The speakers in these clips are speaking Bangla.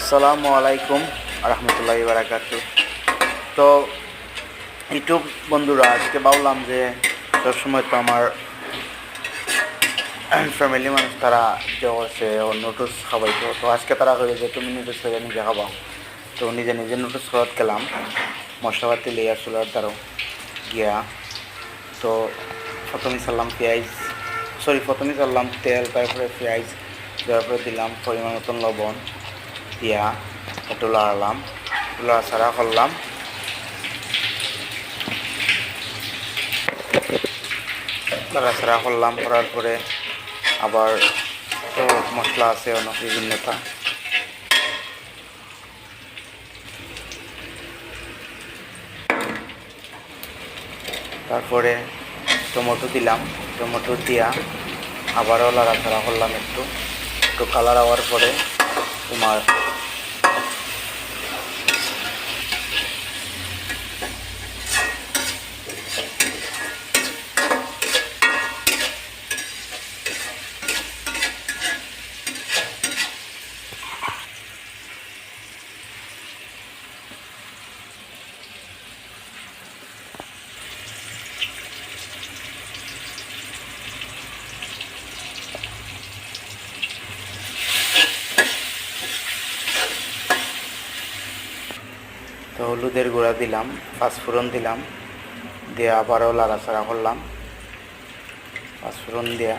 আসসালামু আলাইকুম রহমতুল্লাহি বারাকাতু। তো ইউটিউব বন্ধুরা, আজকে ভাবলাম যে সবসময় তো আমার ফ্যামিলি মানুষ তারা যে আছে নুডলস খাওয়াইতো, তো আজকে তারা কইল যে তুমি নুডলস করে নিজে খাবাও। তো নিজে নিজে নুডলস খাওয়াত গেলাম মশলাপাতি লিয়া চুলার দ্বারা গিয়া। তো প্রথমে চাললাম তেল, তারপরে পেঁয়াজ দেওয়ার পরে দিলাম পরিমাণ মতন লবণ দিয়া একটু লাড়ালাম, লাড়াছাড়া করলাম। করার পরে আবার তো মশলা আছে অনেক বিভিন্নতা, তারপরে টমেটো দিলাম। টমেটো দিয়া আবারও লাড়াছাড়া করলাম, একটু কালার হওয়ার পরে তোমার তো হলুদের গুঁড়া দিলাম, পাঁচফোড়ন দিলাম, দিয়ে আবারও লাড়াচাড়া করলাম। পাঁচফোড়ন দিয়া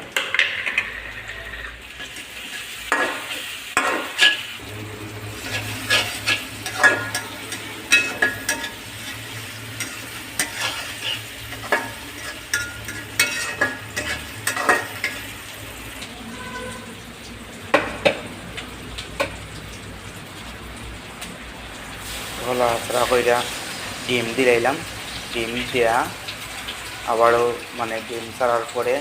লাড়াচাড়া কইরা ডিম দিলাইলাম। ডিম দেয়া আবারও ডিম ছাড়ার পরে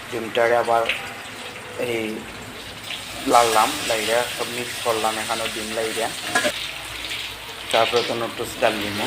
ডিমটারে আবার এই লাড়লাম, লাইরা সব মিক্স করলাম। এখানেও ডিম লাইরা তারপরে তো নুডলস ডাল দিমু।